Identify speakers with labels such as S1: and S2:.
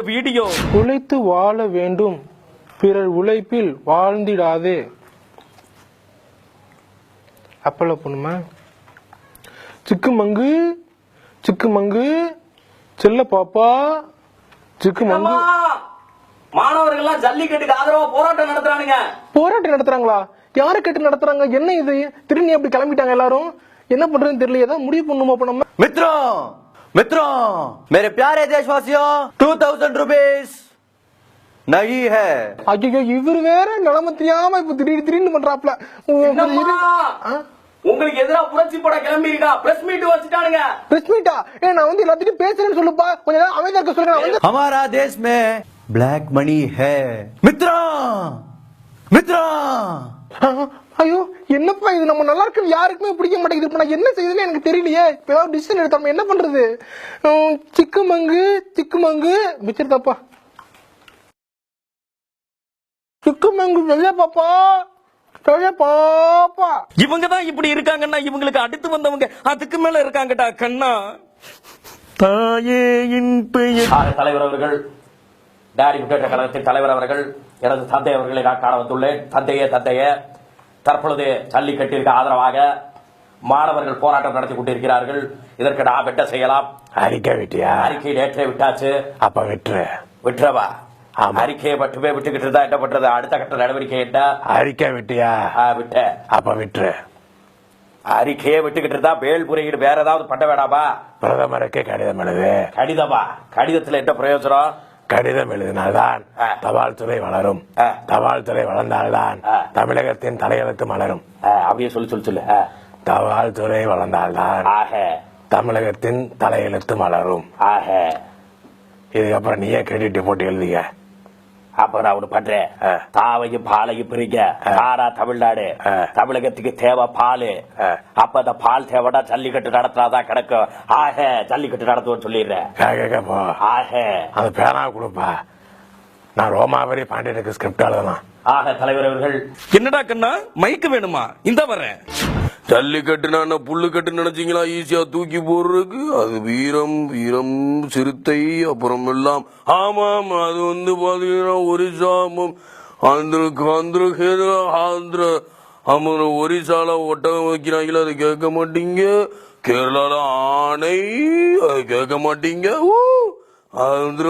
S1: Video.
S2: உழைத்து வாழ வேண்டும், பிறர் உழைப்பில் வாழ்ந்திடாதே. அப்பல பொண்ணுமா சிக்குமங்கு சிக்குமங்கு செல்ல பாப்பா சிக்குமங்கு.
S1: மாணவர்கள் ஜல்லிக்கட்டுக்கு ஆதரவா போராட்டம் நடத்துறானுங்க.
S2: போராட்டம் நடத்துறாங்களா? யாரை கேட்டு நடத்துறாங்க? என்ன இது திருநி அப்படி கிளம்பிட்டாங்க எல்லாரும்? என்ன பண்றதுன்னு தெரியல. ஏதாவது முடிவு பண்ணுமா? அப்ப நம்ம
S3: मित्रों मेरे प्यारे देशवासियों 2000 रुपीस नहीं है.
S2: ஐயோ இவரு வேற நிலைமை தெரியாம இப்ப திடீர்னு பண்றாப்ல.
S1: உங்களுக்கு எதிரா புரட்சி பட கிளம்பி இருக்கா? பிரஸ் மீட் வச்சுட்டானுங்க.
S2: பிரஸ் மீட்டா? நான் வந்து எல்லாத்தையும் பேசுறேன்னு சொல்லுப்பா. கொஞ்ச நேரம் அமைதியா இருக்க சொல்லுங்க.
S3: हमारा देश में ब्लैक मनी है. मित्रों
S2: ஐயோ என்னப்பா இது? நம்ம நல்லா இருக்கு யாருக்குமே பிடிக்க மாட்டேங்குது. இப்ப நான் என்ன செய்யுதுன்னு எனக்கு தெரியலையே. இப்ப ஏதாவது டிசிஷன் எடுத்தோம் என்ன பண்றது? சிக்குமங்கு சிக்குமங்கு மிச்சிருதாப்பா. சிக்குமங்கு வெள்ள பாப்பா பாப்பா.
S1: இவங்க தான் இப்படி இருக்காங்கன்னா இவங்களுக்கு அடுத்து வந்தவங்க அதுக்கு மேல இருக்காங்கடா கண்ணா. தாயே தலைவர் அவர்கள், டாடி முன்னேற்ற கழகத்தின் தலைவர் அவர்கள், எனது தந்தை அவர்களை நான் காண வந்துள்ளேன். தந்தையே தற்பொழுது ஜல்லிக்கட்டிற்கு ஆதரவாக மாணவர்கள் போராட்டம் நடத்தி கொண்டிருக்கிறார்கள். இதற்கு நாம் என்ன செய்யலாம்?
S3: அறிக்கை விட்டியா?
S1: அறிக்கை நேற்றே விட்டாச்சு.
S3: அப்ப
S1: விட்டுறவா? அறிக்கையை மட்டுமே விட்டுக்கிட்டு இருந்தா என்ன பண்றது? அடுத்த கட்ட நடவடிக்கை என்ன?
S3: அறிக்கை விட்டியா?
S1: விட்ட.
S3: அப்ப விட்டுரு.
S1: அறிக்கையே விட்டுக்கிட்டு இருந்தா மேல் முறையீடு வேற ஏதாவது பண்ண வேண்டாமா?
S3: பிரதமருக்கு கடிதம் எழுது.
S1: கடிதமா? கடிதத்துல என்ன பிரயோஜனம்?
S3: கடிதம் எழுதினால்தான் தபால் துறை வளரும். தபால் துறை வளர்ந்தால்தான் தமிழகத்தின் தலையெழுத்து மலரும்.
S1: அப்படியே சொல்லு.
S3: தபால் துறை வளர்ந்தால்தான் தமிழகத்தின் தலையெழுத்து மலரும். இதுக்கப்புறம் நீயே கிரெடிட் போட்டு எழுதிக்க.
S1: அப்ப நான் ஒண்ணு பண்றேன். தாவையும் பாலையும் பிரிங்க. தாரா தமிழ்நாடு, தமிழகத்துக்கு தேவை பால். அப்ப அந்த பால் தேவைன்னா ஜல்லிக்கட்டு நடத்தினாதான் கிடைக்கும். ஜல்லிக்கட்டு நடத்துவோம் சொல்லிடுறேன்.
S3: அது பேனா கொடுப்பா. நான் ரோமாவரி பாண்டியனுக்கு ஸ்கிரிப்ட் எழுதலாம்.
S1: தலைவர் அவர்கள். என்னடா கண்ணா மைக்கு வேணுமா? இந்த வரேன்.
S4: ஜல்லிக்கட்டுனா புல்லு கட்டு நினைச்சீங்களா? ஈஸியா தூக்கி போடுறதுக்கு அது வீரம் சிறுத்தை அப்புறம் எல்லாம். ஆமாம், அது வந்து பாத்தீங்கன்னா ஒரிசாமம் ஆந்திர ஒரிசால ஒட்டகம் வைக்கிறாங்களா? அது கேட்க மாட்டீங்க. கேரளால ஆணை அது கேட்க மாட்டீங்க. ஆந்திர